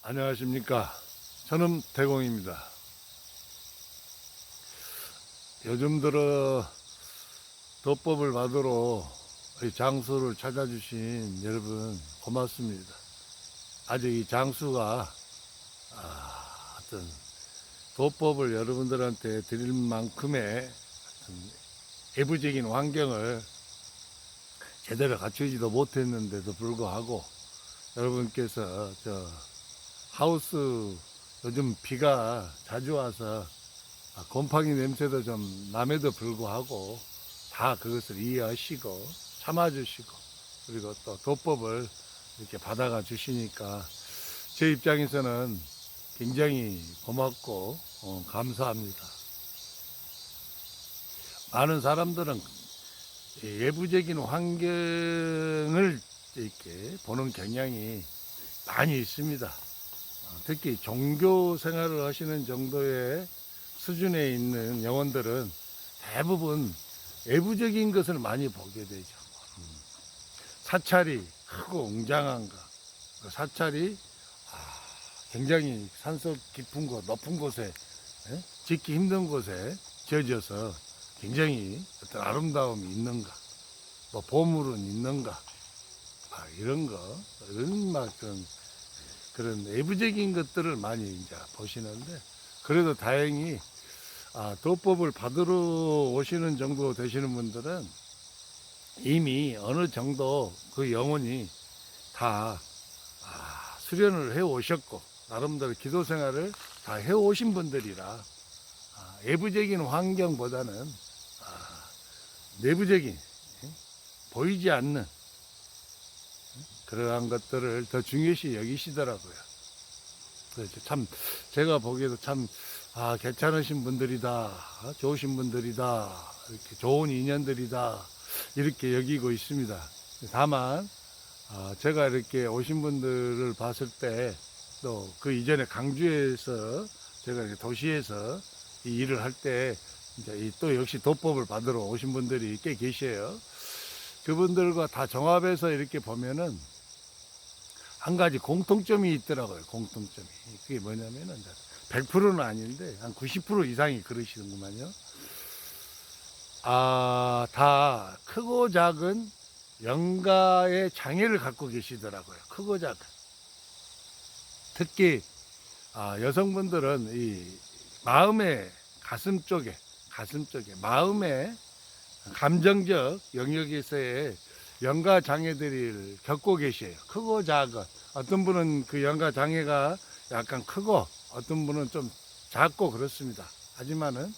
안녕하십니까. 저는 대공입니다. 요즘 들어 도법을 받으러 이 장수를 찾아주신 여러분 고맙습니다. 아직 이 장수가 어떤 도법을 여러분들한테 드릴 만큼의 어떤 외부적인 환경을 제대로 갖추지도 못했는데도 불구하고 여러분께서 하우스 요즘 비가 자주 와서 곰팡이 냄새도 좀 남에도 불구하고 다 그것을 이해하시고 참아주시고 그리고 또 도법을 이렇게 받아가 주시니까 제 입장에서는 굉장히 고맙고 감사합니다. 많은 사람들은 외부적인 환경을 이렇게 보는 경향이 많이 있습니다. 특히 종교 생활을 하시는 정도의 수준에 있는 영혼들은 대부분 외부적인 것을 많이 보게 되죠. 사찰이 크고 웅장한가, 사찰이 굉장히 산속 깊은 곳, 높은 곳에 짓기 힘든 곳에 지어져서 굉장히 어떤 아름다움이 있는가, 뭐 보물은 있는가, 이런 그런 외부적인 것들을 많이 이제 보시는데, 그래도 다행히 도법을 받으러 오시는 정도 되시는 분들은 이미 어느 정도 그 영혼이 다 수련을 해 오셨고 나름대로 기도 생활을 다 해 오신 분들이라 외부적인 환경보다는 내부적인 보이지 않는 그러한 것들을 더 중요시 여기시더라고요. 그래서 참 제가 보기에도 참 괜찮으신 분들이다, 좋으신 분들이다, 이렇게 좋은 인연들이다 이렇게 여기고 있습니다. 다만 제가 이렇게 오신 분들을 봤을 때 또 그 이전에 강주에서 제가 이렇게 도시에서 이 일을 할 때 이제 또 역시 도법을 받으러 오신 분들이 꽤 계셔요. 그분들과 다 종합해서 이렇게 보면은 한 가지 공통점이 있더라고요. 공통점이. 그게 뭐냐면은 100%는 아닌데 한 90% 이상이 그러시는구만요. 다 크고 작은 영가의 장애를 갖고 계시더라고요. 크고 작은. 특히 여성분들은 이 마음의 가슴 쪽에 마음의 감정적 영역에서의 영가 장애들을 겪고 계셔요. 크고 작은. 어떤 분은 그 영가 장애가 약간 크고 어떤 분은 좀 작고 그렇습니다. 하지만은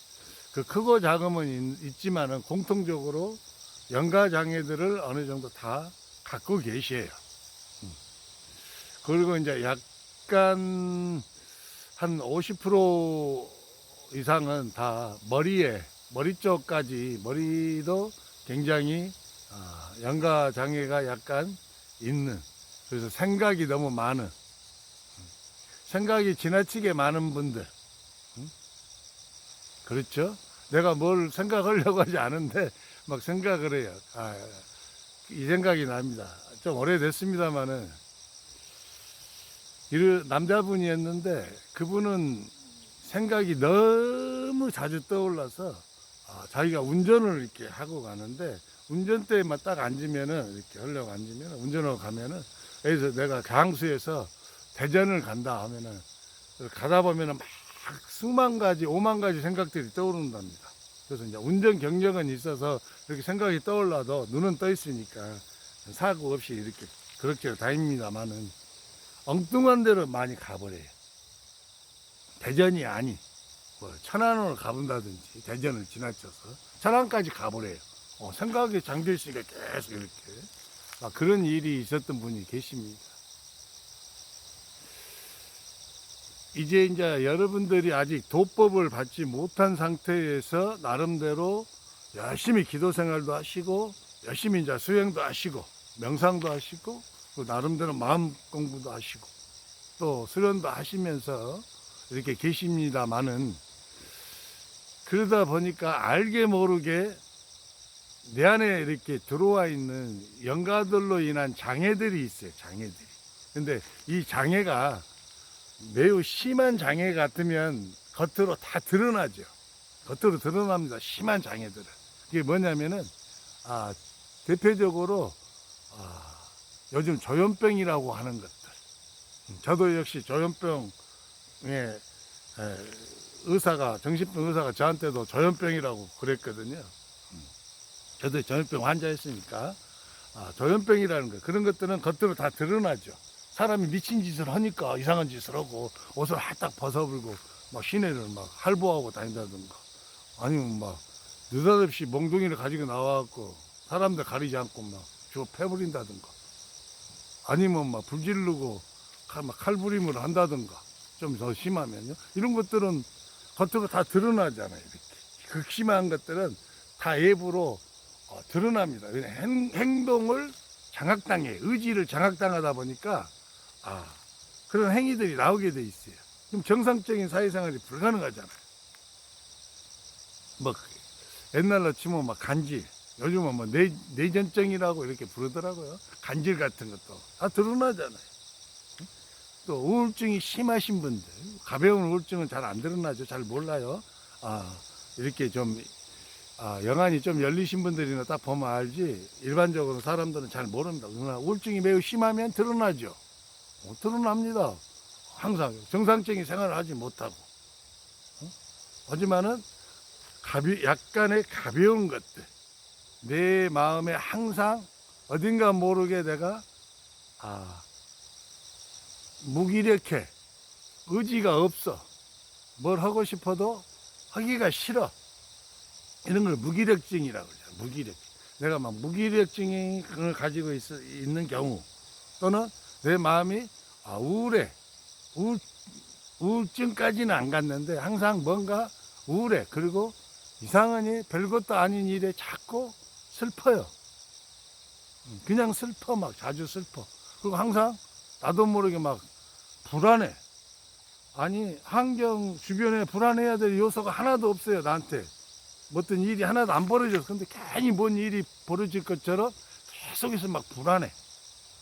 그 크고 작음은 있지만은 공통적으로 영가 장애들을 어느 정도 다 갖고 계셔요. 그리고 이제 약간 한 50% 이상은 다 머리 쪽까지 머리도 굉장히 영가 장애가 약간 있는, 그래서 생각이 너무 많은, 생각이 지나치게 많은 분들, 그렇죠? 내가 뭘 생각하려고 하지 않은데 막 생각을 해요. 이 생각이 납니다. 좀 오래됐습니다만은 남자분이었는데 그분은 생각이 너무 자주 떠올라서 자기가 운전을 이렇게 하고 가는데 운전대에만 딱 앉으면은 이렇게 하려고 앉으면 운전하고 가면은 여기서 내가 강수에서 대전을 간다 하면은 가다 보면은 막 수만 가지 5만 가지 생각들이 떠오른답니다. 그래서 이제 운전 경력은 있어서 이렇게 생각이 떠올라도 눈은 떠 있으니까 사고 없이 이렇게 그렇게 다닙니다만은 엉뚱한 데로 많이 가버려요. 대전이 아닌 뭐 천안으로 가본다든지 대전을 지나쳐서 천안까지 가버려요. 생각에 잠겨 있으니까 계속 이렇게 그런 일이 있었던 분이 계십니다. 이제 여러분들이 아직 도법을 받지 못한 상태에서 나름대로 열심히 기도 생활도 하시고 열심히 이제 수행도 하시고 명상도 하시고 나름대로 마음 공부도 하시고 또 수련도 하시면서 이렇게 계십니다만은 그러다 보니까 알게 모르게 내 안에 이렇게 들어와 있는 영가들로 인한 장애들이 있어요. 장애들이. 근데 이 장애가 매우 심한 장애 같으면 겉으로 다 드러나죠. 겉으로 드러납니다. 심한 장애들은. 그게 뭐냐면은, 대표적으로, 요즘 조현병이라고 하는 것들. 저도 역시 조현병에, 정신병 의사가 저한테도 조현병이라고 그랬거든요. 저도 조현병 환자였으니까. 조현병이라는 거, 그런 것들은 겉으로 다 드러나죠. 사람이 미친 짓을 하니까 이상한 짓을 하고, 옷을 핫딱 벗어버리고, 막 시내를 막 할보하고 다닌다든가, 아니면 막 느닷없이 몽둥이를 가지고 나와갖고 사람들 가리지 않고 막 주워 패버린다든가, 아니면 막 불지르고 막 칼부림을 한다든가, 좀 더 심하면요. 이런 것들은 겉으로 다 드러나잖아요. 이렇게 극심한 것들은 다 외부로 드러납니다. 행동을 장악당해, 의지를 장악당하다 보니까 그런 행위들이 나오게 돼 있어요. 그럼 정상적인 사회생활이 불가능하잖아요. 뭐 옛날로 치면 막 간질, 요즘은 뭐 내전증이라고 이렇게 부르더라고요. 간질 같은 것도 다 드러나잖아요. 또 우울증이 심하신 분들, 가벼운 우울증은 잘 안 드러나죠. 잘 몰라요. 이렇게 좀 영안이 좀 열리신 분들이나 딱 보면 알지, 일반적으로 사람들은 잘 모릅니다. 그러나 우울증이 매우 심하면 드러나죠. 드러납니다. 항상 정상적인 생활을 하지 못하고. 하지만은 약간의 가벼운 것들, 내 마음에 항상 어딘가 모르게 내가 무기력해, 의지가 없어, 뭘 하고 싶어도 하기가 싫어, 이런 걸 무기력증이라고 그러죠. 무기력증. 내가 막 무기력증을 가지고 있는 경우, 또는 내 마음이 우울해, 우울증까지는 안 갔는데 항상 뭔가 우울해, 그리고 이상하니 별것도 아닌 일에 자꾸 슬퍼요. 그냥 슬퍼, 막 자주 슬퍼. 그리고 항상 나도 모르게 막 불안해. 아니, 환경 주변에 불안해야 될 요소가 하나도 없어요, 나한테. 어떤 일이 하나도 안 벌어져서. 근데 괜히 뭔 일이 벌어질 것처럼 계속해서 막 불안해.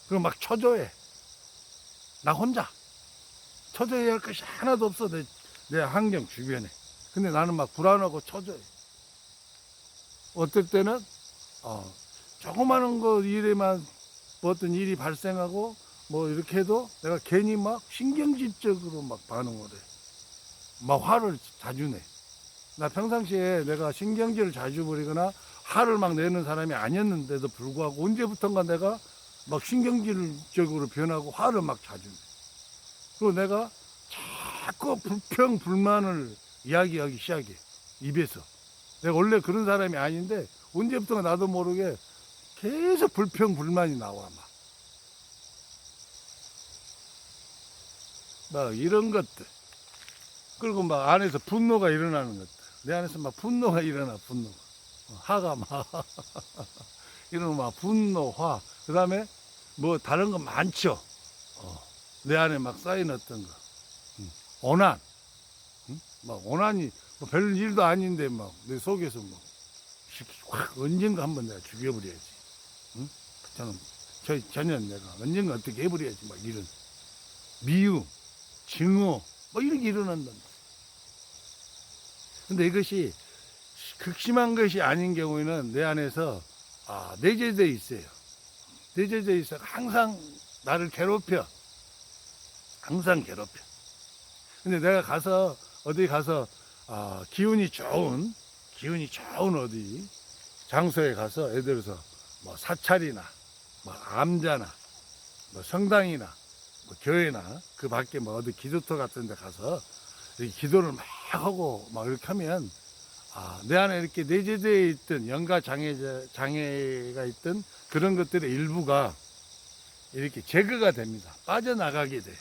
그리고 막 초조해. 나 혼자 초조해야 할 것이 하나도 없어, 내 환경 주변에. 근데 나는 막 불안하고 초조해. 어떨 때는 조그마한 거 일에만 어떤 일이 발생하고 뭐 이렇게 해도 내가 괜히 막 신경질적으로 막 반응을 해. 막 화를 자주 내. 나 평상시에 내가 신경질을 자주 부리거나 화를 막 내는 사람이 아니었는데도 불구하고 언제부턴가 내가 막 신경질적으로 변하고 화를 막 자주 내. 그리고 내가 자꾸 불평 불만을 이야기하기 시작해, 입에서. 내가 원래 그런 사람이 아닌데 언제부턴가 나도 모르게 계속 불평 불만이 나와. 막 이런 것들. 그리고 막 안에서 분노가 일어나는 것들. 내 안에서 막 분노가 일어나, 분노가. 화가 막 이런 막 분노, 화. 그 다음에 뭐 다른 거 많죠. 내 안에 막 쌓인 어떤 거. 오난. 막 오난이 뭐 별 일도 아닌데 막 내 속에서 뭐 확 언젠가 한번 내가 죽여버려야지. 저는 전혀 내가 언젠가 어떻게 해버려야지. 막 이런 미움, 증오, 뭐 이런 게 일어난단 말이야. 근데 이것이 극심한 것이 아닌 경우에는 내 안에서 내재되어 있어요. 내재되어 있어 항상 나를 괴롭혀. 항상 괴롭혀. 근데 내가 어디 가서 기운이 좋은 어디 장소에 가서, 예를 들어서 뭐 사찰이나 뭐 암자나 뭐 성당이나 뭐 교회나 그 밖에 뭐 어디 기도터 같은 데 가서 이렇게 기도를 막 하고 막 이렇게 하면 내 안에 이렇게 내재되어 있던 영가 장애가 있던 그런 것들의 일부가 이렇게 제거가 됩니다. 빠져나가게 돼요.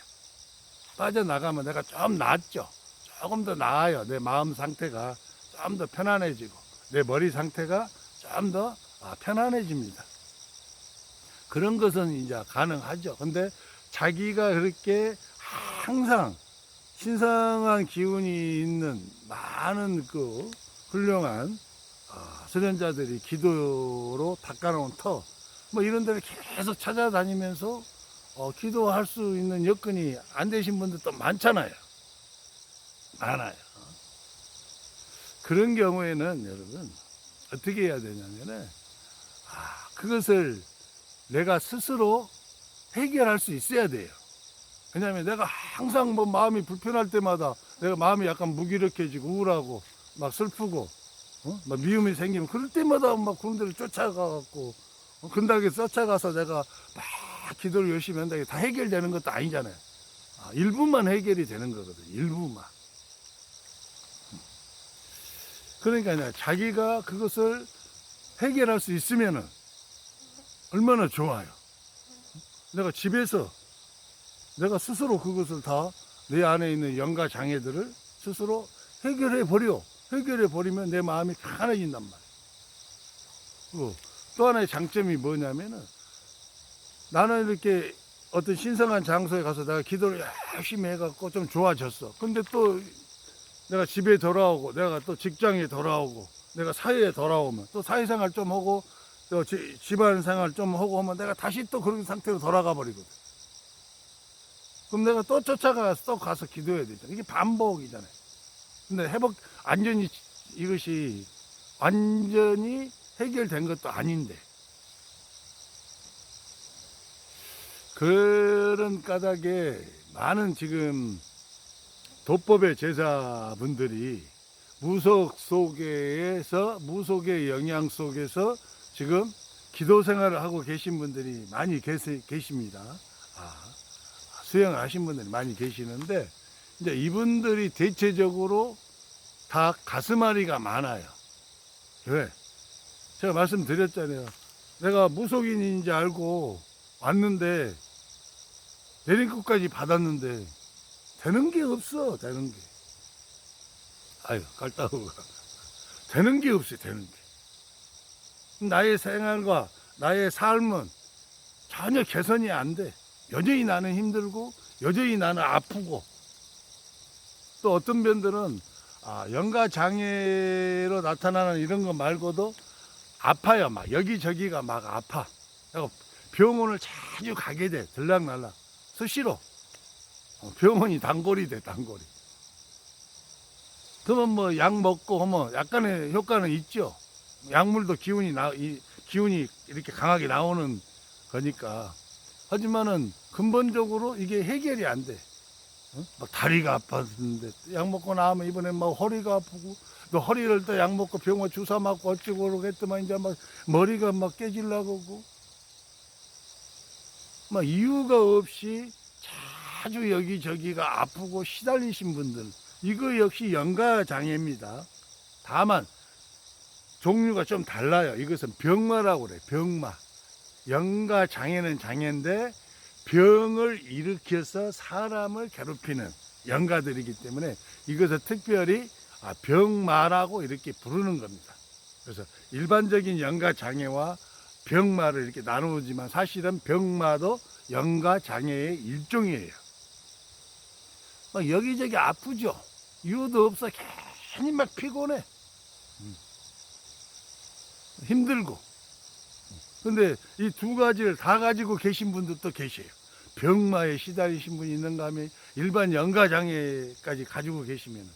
빠져나가면 내가 좀 낫죠. 조금 더 나아요. 내 마음 상태가 좀 더 편안해지고 내 머리 상태가 좀 더 편안해집니다. 그런 것은 이제 가능하죠. 근데 자기가 그렇게 항상 신성한 기운이 있는 많은 그 훌륭한 수련자들이 기도로 닦아놓은 터, 뭐 이런 데를 계속 찾아다니면서 기도할 수 있는 여건이 안 되신 분들도 많잖아요. 많아요. 그런 경우에는 여러분 어떻게 해야 되냐면은 그것을 내가 스스로 해결할 수 있어야 돼요. 왜냐하면 내가 항상 뭐 마음이 불편할 때마다 내가 마음이 약간 무기력해지고 우울하고 막 슬프고 막 미움이 생기면 그럴 때마다 막 그런 데를 쫓아가갖고 근다하게 쫓아가서 내가 막 기도를 열심히 한다고 다 해결되는 것도 아니잖아요. 일부만 해결이 되는 거거든요. 일부만. 그러니까 자기가 그것을 해결할 수 있으면은 얼마나 좋아요. 내가 집에서 내가 스스로 그것을 다 내 안에 있는 영가 장애들을 스스로 해결해 버리면 내 마음이 편해진단 말이에요. 그리고 또 하나의 장점이 뭐냐면은 나는 이렇게 어떤 신성한 장소에 가서 내가 기도를 열심히 해갖고 좀 좋아졌어. 근데 또 내가 집에 돌아오고 내가 또 직장에 돌아오고 내가 사회에 돌아오면 또 사회생활 좀 하고 또 집안생활 좀 하고 하면 내가 다시 또 그런 상태로 돌아가 버리거든. 그럼 내가 또 쫓아가서 또 가서 기도해야 되잖아. 이게 반복이잖아요. 근데 완전히 이것이 완전히 해결된 것도 아닌데 그런 까닭에 많은 지금 도법의 제자분들이 무속의 영향 속에서 지금 기도 생활을 하고 계신 분들이 많이 계십니다. 수행하신 분들이 많이 계시는데 이제 이분들이 대체적으로 다 가슴앓이가 많아요. 왜? 제가 말씀드렸잖아요. 내가 무속인인지 알고 왔는데 내린것까지 받았는데 되는 게 없어. 되는 게. 깔따구가. 되는 게 없어요. 되는 게. 나의 생활과 나의 삶은 전혀 개선이 안 돼. 여전히 나는 힘들고 여전히 나는 아프고 또 어떤 분들은 영가 장애로 나타나는 이런 거 말고도 아파요. 막 여기저기가 막 아파. 내가 병원을 자주 가게 돼. 들락날락 수시로 병원이 단골이 돼. 단골이. 그러면 뭐 약 먹고 하면 약간의 효과는 있죠. 약물도 기운이 이렇게 강하게 나오는 거니까. 하지만은 근본적으로 이게 해결이 안 돼. 막 다리가 아팠는데 약 먹고 나면 이번에 막 허리가 아프고 또 허리를 또 약 먹고 병원 주사 맞고 어쩌고 그러고 했더만 이제 막 머리가 막 깨질라고 하고 막 이유가 없이 자주 여기저기가 아프고 시달리신 분들 이거 역시 영가 장애입니다. 다만 종류가 좀 달라요. 이것은 병마라고 그래. 병마. 영가 장애는 장애인데 병을 일으켜서 사람을 괴롭히는 영가들이기 때문에 이것을 특별히 병마라고 이렇게 부르는 겁니다. 그래서 일반적인 영가 장애와 병마를 이렇게 나누지만 사실은 병마도 영가 장애의 일종이에요. 막 여기저기 아프죠. 이유도 없어. 괜히 막 피곤해. 힘들고. 근데 이 두 가지를 다 가지고 계신 분들도 계세요. 병마에 시달리신 분이 있는가 하면 일반 영가장애까지 가지고 계시면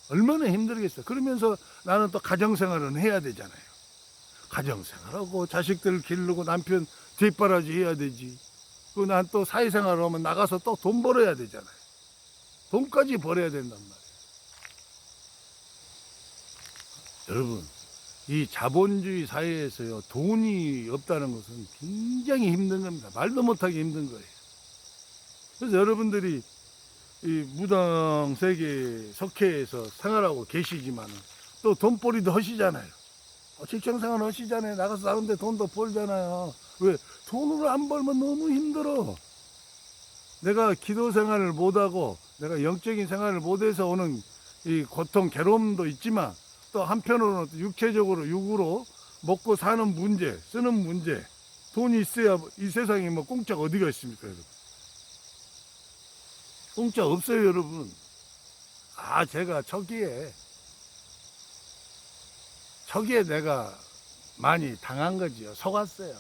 얼마나 힘들겠어요. 그러면서 나는 또 가정생활은 해야 되잖아요. 가정생활하고 자식들 기르고 남편 뒷바라지 해야 되지. 그리고 난 또 사회생활을 하면 나가서 또 돈 벌어야 되잖아요. 돈까지 벌어야 된단 말이에요. 여러분, 이 자본주의 사회에서요, 돈이 없다는 것은 굉장히 힘든 겁니다. 말도 못하게 힘든 거예요. 그래서 여러분들이 이 무당 세계 석회에서 생활하고 계시지만 또 돈벌이도 하시잖아요. 직장 생활 하시잖아요. 나가서 다른데 돈도 벌잖아요. 왜? 돈으로 안 벌면 너무 힘들어. 내가 기도 생활을 못하고 내가 영적인 생활을 못해서 오는 이 고통, 괴로움도 있지만 또 한편으로는 육체적으로 육으로 먹고 사는 문제, 쓰는 문제, 돈이 있어야 이 세상에 뭐 공짜가 어디가 있습니까, 여러분? 공짜 없어요, 여러분. 제가 초기에 내가 많이 당한 거지요. 속았어요.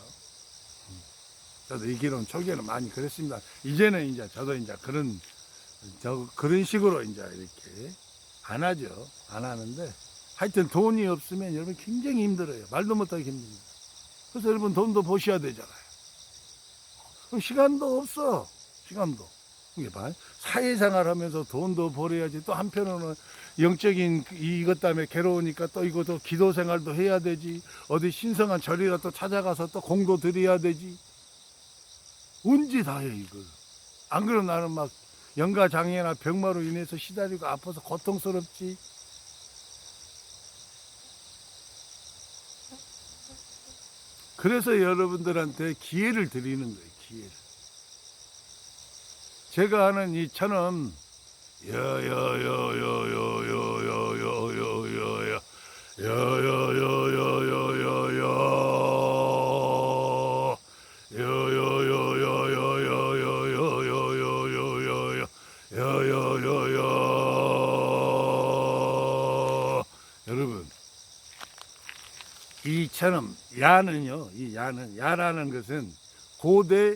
저도 이 기론 초기에는 많이 그랬습니다. 이제는 이제 저도 이제 그런 식으로 이제 이렇게 안 하죠. 안 하는데 하여튼 돈이 없으면 여러분 굉장히 힘들어요. 말도 못하게 힘듭니다. 그래서 여러분 돈도 버셔야 되잖아요. 그럼 시간도 없어. 시간도. 이게 봐. 사회생활 하면서 돈도 벌어야지. 또 한편으로는 영적인 이것 때문에 괴로우니까 또 이것도 기도 생활도 해야 되지. 어디 신성한 절이라도 찾아가서 또 공도 드려야 되지. 언제 다 해, 이걸. 안 그러면 나는 막 영가장애나 병마로 인해서 시달리고 아파서 고통스럽지. 그래서 여러분들한테 기회를 드리는 거예요, 기회를. 제가 하는 이 천음, 여여여여여여여여여여 여여여여여여여여 여여여여여여여여여여여여여여여 여러분, 이 천음 야는요, 이 야라는 것은 고대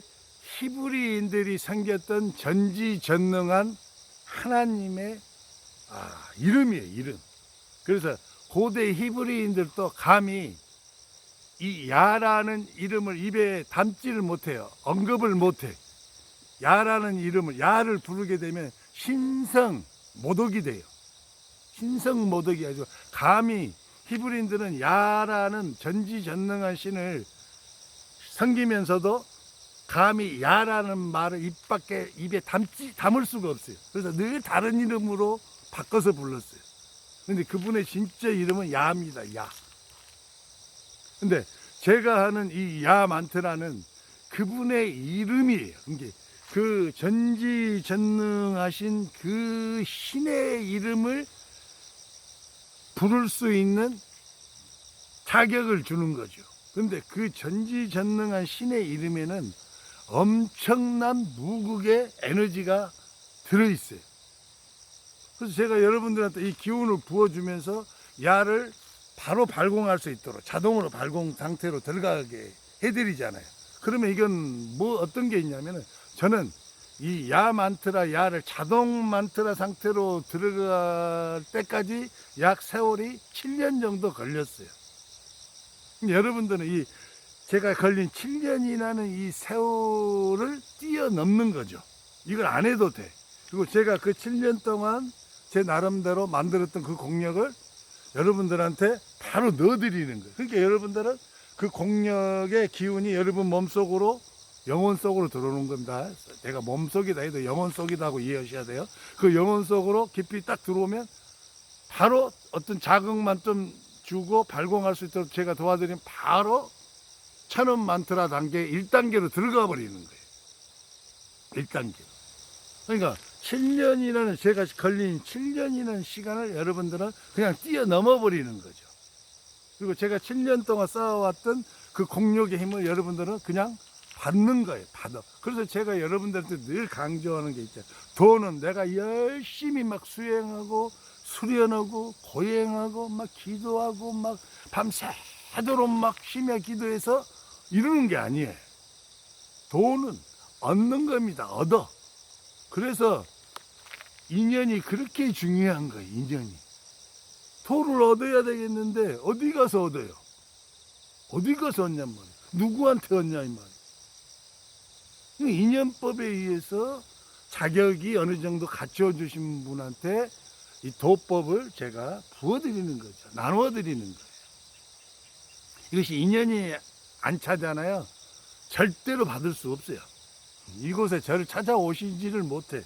히브리인들이 섬겼던 전지전능한 하나님의 이름이에요, 이름. 그래서 고대 히브리인들도 감히 이 야라는 이름을 입에 담지를 못해요. 언급을 못해. 야라는 이름을, 야를 부르게 되면 신성 모독이 돼요. 신성 모독이 아주 감히 히브리인들은 야라는 전지전능한 신을 섬기면서도 감히 야라는 말을 입에 담을 수가 없어요. 그래서 늘 다른 이름으로 바꿔서 불렀어요. 근데 그분의 진짜 이름은 야입니다. 야. 근데 제가 하는 이 야 만트라는 그분의 이름이에요. 그러니까 그 전지전능하신 그 신의 이름을 부를 수 있는 자격을 주는 거죠. 근데 그 전지전능한 신의 이름에는 엄청난 무극의 에너지가 들어있어요. 그래서 제가 여러분들한테 이 기운을 부어주면서 야를 바로 발공할 수 있도록 자동으로 발공 상태로 들어가게 해드리잖아요. 그러면 이건 뭐 어떤 게 있냐면은 저는 이 야 만트라 야를 자동 만트라 상태로 들어갈 때까지 약 세월이 7년 정도 걸렸어요. 여러분들은 이 제가 걸린 7년이라는 이 세월을 뛰어넘는 거죠. 이걸 안 해도 돼. 그리고 제가 그 7년 동안 제 나름대로 만들었던 그 공력을 여러분들한테 바로 넣어드리는 거예요. 그러니까 여러분들은 그 공력의 기운이 여러분 몸속으로 영혼 속으로 들어오는 겁니다. 내가 몸속이다 해도 영혼 속이다 하고 이해하셔야 돼요. 그 영혼 속으로 깊이 딱 들어오면 바로 어떤 자극만 좀 주고 발공할 수 있도록 제가 도와드리면 바로 천음 만트라 단계 1단계로 들어가 버리는 거예요. 1단계로. 그러니까 7년이라는 제가 걸린 7년이라는 시간을 여러분들은 그냥 뛰어넘어 버리는 거죠. 그리고 제가 7년 동안 쌓아왔던 그 공력의 힘을 여러분들은 그냥 받는 거예요. 받아. 그래서 제가 여러분들한테 늘 강조하는 게 있죠. 돈은 내가 열심히 막 수행하고 수련하고 고행하고 막 기도하고 막 밤새도록 막 심야 기도해서 이러는 게 아니에요. 돈은 얻는 겁니다. 얻어. 그래서 인연이 그렇게 중요한 거예요. 인연이. 돈을 얻어야 되겠는데 어디 가서 얻어요? 어디 가서 얻냔 말이에요. 누구한테 얻냐 이 말이에요. 인연법에 의해서 자격이 어느 정도 갖춰 주신 분한테 이 도법을 제가 부어드리는 거죠. 나누어드리는 거예요. 이것이 인연이 안 차잖아요. 절대로 받을 수 없어요. 이곳에 저를 찾아오시지를 못해.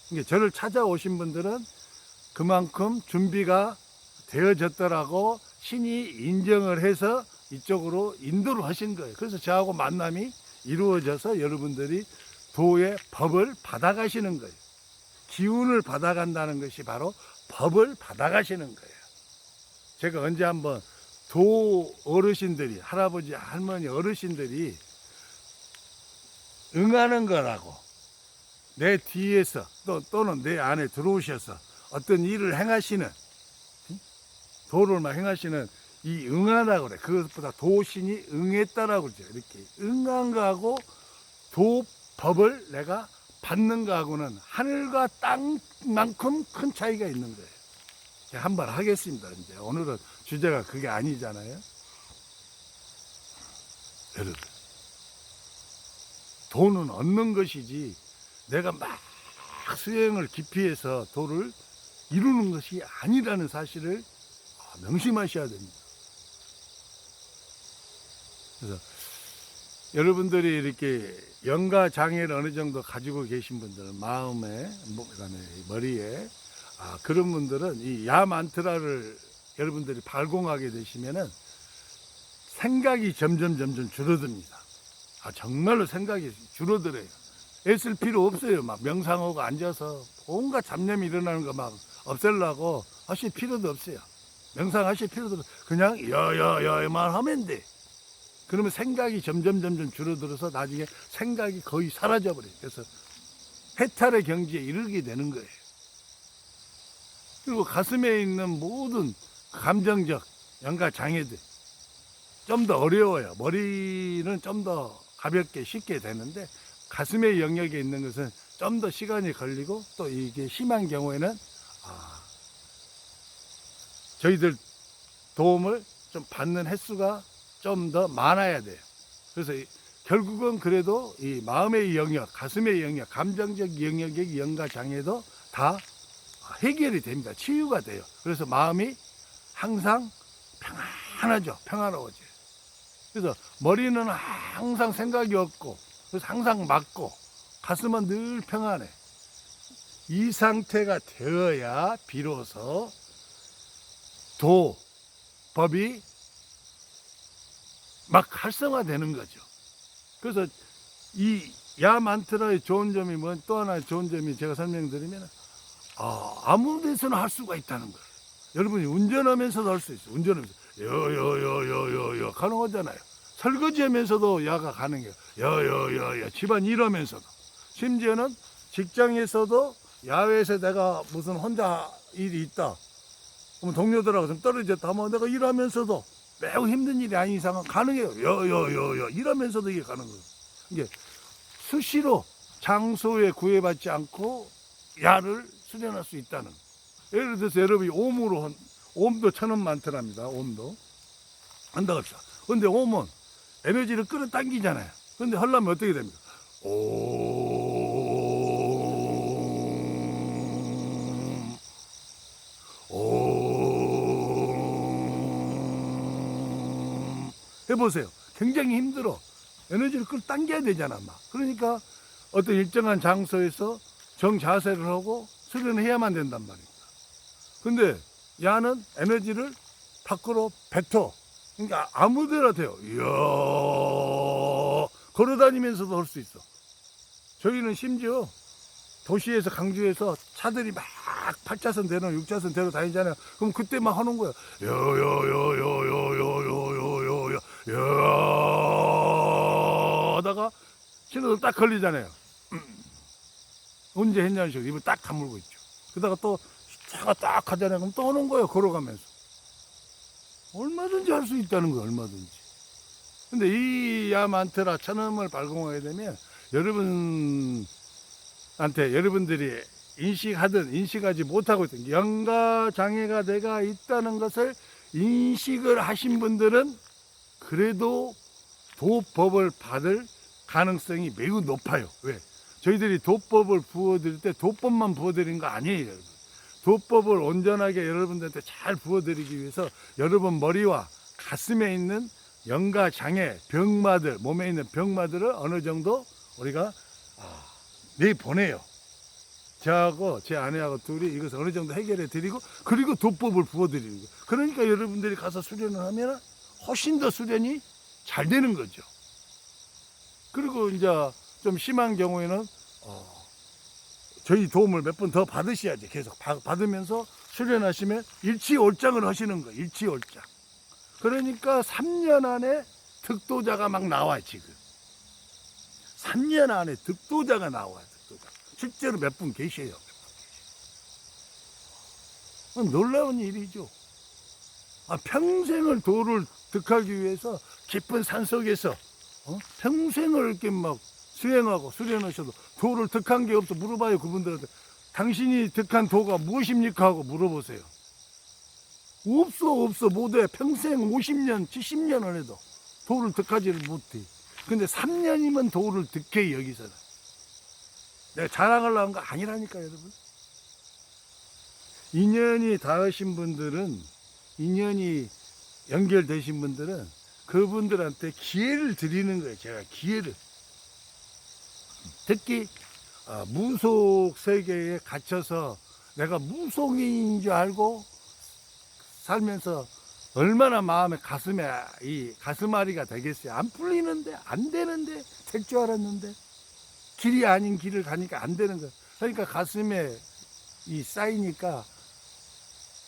그러니까 저를 찾아오신 분들은 그만큼 준비가 되어졌더라고 신이 인정을 해서 이쪽으로 인도를 하신 거예요. 그래서 저하고 만남이 이루어져서 여러분들이 도의 법을 받아가시는 거예요. 기운을 받아간다는 것이 바로 법을 받아가시는 거예요. 제가 언제 한번 도 어르신들이, 할아버지, 할머니 어르신들이 응하는 거라고 내 뒤에서 또는 내 안에 들어오셔서 어떤 일을 행하시는, 도를 막 행하시는 이 응하다고 그래. 그것보다 도신이 응했다라고 그러죠. 이렇게 응한 거하고 도법을 내가 받는 거하고는 하늘과 땅만큼 큰 차이가 있는 거예요. 한번 하겠습니다. 이제 오늘은 주제가 그게 아니잖아요. 여러분, 도는 얻는 것이지 내가 막 수행을 깊이해서 도를 이루는 것이 아니라는 사실을 명심하셔야 됩니다. 그래서 여러분들이 이렇게 영가 장애를 어느 정도 가지고 계신 분들은 마음에, 그다음에 머리에 그런 분들은 이 야 만트라를 여러분들이 발공하게 되시면은 생각이 점점 줄어듭니다. 정말로 생각이 줄어들어요. 애쓸 필요 없어요. 막 명상하고 앉아서 온갖 잡념이 일어나는 거 막 없애려고 하실 필요도 없어요. 명상하실 필요도 없어요. 그냥 야야야만 하면 돼. 그러면 생각이 점점 줄어들어서 나중에 생각이 거의 사라져 버려요. 그래서 해탈의 경지에 이르게 되는 거예요. 그리고 가슴에 있는 모든 감정적 연가 장애들 좀 더 어려워요. 머리는 좀 더 가볍게 쉽게 되는데 가슴의 영역에 있는 것은 좀 더 시간이 걸리고 또 이게 심한 경우에는 저희들 도움을 좀 받는 횟수가 좀 더 많아야 돼요. 그래서 결국은 그래도 이 마음의 영역, 가슴의 영역, 감정적 영역의 연가 장애도 다 해결이 됩니다. 치유가 돼요. 그래서 마음이 항상 평안하죠. 평화로워져요. 그래서 머리는 항상 생각이 없고, 그래서 항상 맑고, 가슴은 늘 평안해. 이 상태가 되어야 비로소 법이 막 활성화되는 거죠. 그래서 이 야 만트라의 좋은 점이 또 하나의 좋은 점이 제가 설명드리면 아무 데서나 할 수가 있다는 거예요. 여러분이 운전하면서도 할 수 있어요. 운전하면서 여여여여여여 가능하잖아요. 설거지하면서도 야가 가능해요. 여여여여 집안 일하면서도. 심지어는 직장에서도 야외에서 내가 무슨 혼자 일이 있다. 그럼 동료들하고 좀 떨어졌다 하면 내가 일하면서도 매우 힘든 일이 아닌 이상은 가능해요. 여여여여 이러면서도 이게 가능해요. 이게 수시로 장소에 구애받지 않고 야를 수련할 수 있다는. 예를 들어서 여러분이 옴도 1000원 만트랍니다. 옴도 한다고 합시다. 근데 옴은 에너지를 끌어당기잖아요. 근데 하려면 어떻게 됩니까? 해보세요. 굉장히 힘들어. 에너지를 끌어당겨야 되잖아, 막. 그러니까 어떤 일정한 장소에서 정자세를 하고 수련을 해야만 된단 말입니다. 근데 야는 에너지를 밖으로 뱉어. 그러니까 아무데나 돼요. 이야, 걸어다니면서도 할 수 있어. 저희는 심지어 도시에서 강주에서 차들이 막 8차선 대로 6차선 대로 다니잖아요. 그럼 그때 막 하는 거예요. 여여여여여여여여여 하다가 신호등 딱 걸리잖아요. 언제 했냐는 식으로 입을 딱 다물고 있죠. 그러다가 또 차가 딱 가잖아요. 그럼 또 오는 거예요. 걸어가면서. 얼마든지 할 수 있다는 거예요. 얼마든지. 근데 이 야만트라 천음을 발공하게 되면 여러분들이 인식하든 인식하지 못하고 있든 연가 장애가 내가 있다는 것을 인식을 하신 분들은 그래도 도법을 받을 가능성이 매우 높아요. 왜? 저희들이 도법을 부어드릴 때 도법만 부어드린 거 아니에요. 여러분. 도법을 온전하게 여러분들한테 잘 부어드리기 위해서 여러분 머리와 가슴에 있는 연가 장애, 병마들, 몸에 있는 병마들을 어느 정도 우리가 내보내요. 저하고 제 아내하고 둘이 이것을 어느 정도 해결해 드리고 그리고 도법을 부어드리는 거예요. 그러니까 여러분들이 가서 수련을 하면 훨씬 더 수련이 잘 되는 거죠. 그리고 이제 좀 심한 경우에는 저희 도움을 몇 번 더 받으셔야지. 계속 받으면서 수련하시면 일치월장을 하시는 거예요. 일치월장. 그러니까 3년 안에 득도자가 막 나와요. 지금 3년 안에 득도자가 나와요. 득도자. 실제로 몇 분 계셔요. 놀라운 일이죠. 평생을 도를 득하기 위해서 깊은 산 속에서 평생을 이렇게 막 수행하고 수련하셔도 도를 득한 게 없어. 물어봐요, 그분들한테. 당신이 득한 도가 무엇입니까? 하고 물어보세요. 없어 못해. 평생 50년 70년을 해도 도를 득하지를 못해. 근데 3년이면 도를 득해. 여기서는 내가 자랑하려고 한 거 아니라니까, 여러분. 인연이 닿으신 분들은, 인연이 연결되신 분들은 그분들한테 기회를 드리는 거예요. 제가 기회를. 특히 무속 세계에 갇혀서 내가 무속인인 줄 알고 살면서 얼마나 마음에 가슴에 이 가슴앓이가 되겠어요. 안 풀리는데, 안 되는데, 될 줄 알았는데 길이 아닌 길을 가니까 안 되는 거예요. 그러니까 가슴에 이 쌓이니까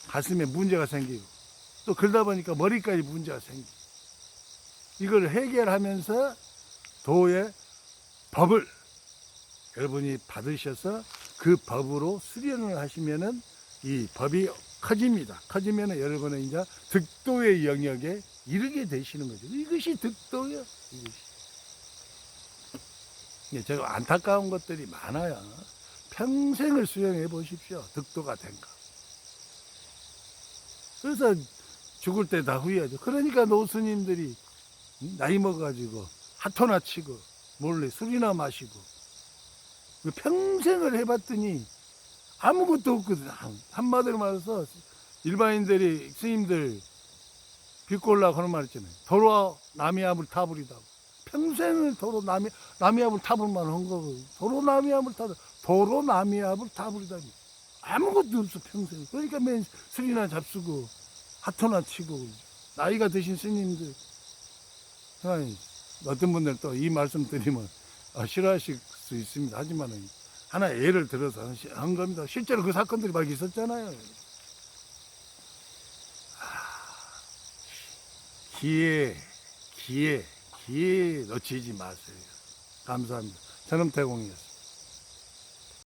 가슴에 문제가 생기고, 또 그러다 보니까 머리까지 문제가 생기고, 이걸 해결하면서 도의 법을 여러분이 받으셔서 그 법으로 수련을 하시면은 이 법이 커집니다. 커지면은 여러분은 이제 득도의 영역에 이르게 되시는 거죠. 이것이 득도예요. 이것이. 제가 안타까운 것들이 많아요. 평생을 수행해 보십시오. 득도가 된가. 그래서 죽을 때 다 후회하죠. 그러니까 노스님들이 나이 먹어가지고 핫토나 치고 몰래 술이나 마시고 평생을 해봤더니 아무것도 없거든. 한마디로 말해서 일반인들이 스님들 비꼴라고 하는 말 있잖아요. 도로 남이압을 타버리다고. 평생을 도로 남이압을 타볼만 한 거고, 도로 남이압을 타버리다니. 아무것도 없어, 평생. 그러니까 맨 술이나 잡수고 핫토나 치고. 나이가 드신 스님들, 어떤 분들 또 이 말씀 드리면 싫어하실 수 있습니다. 하지만 하나 예를 들어서 한 겁니다. 실제로 그 사건들이 막 있었잖아요. 기회 놓치지 마세요. 감사합니다. 전엄태공이었습니다.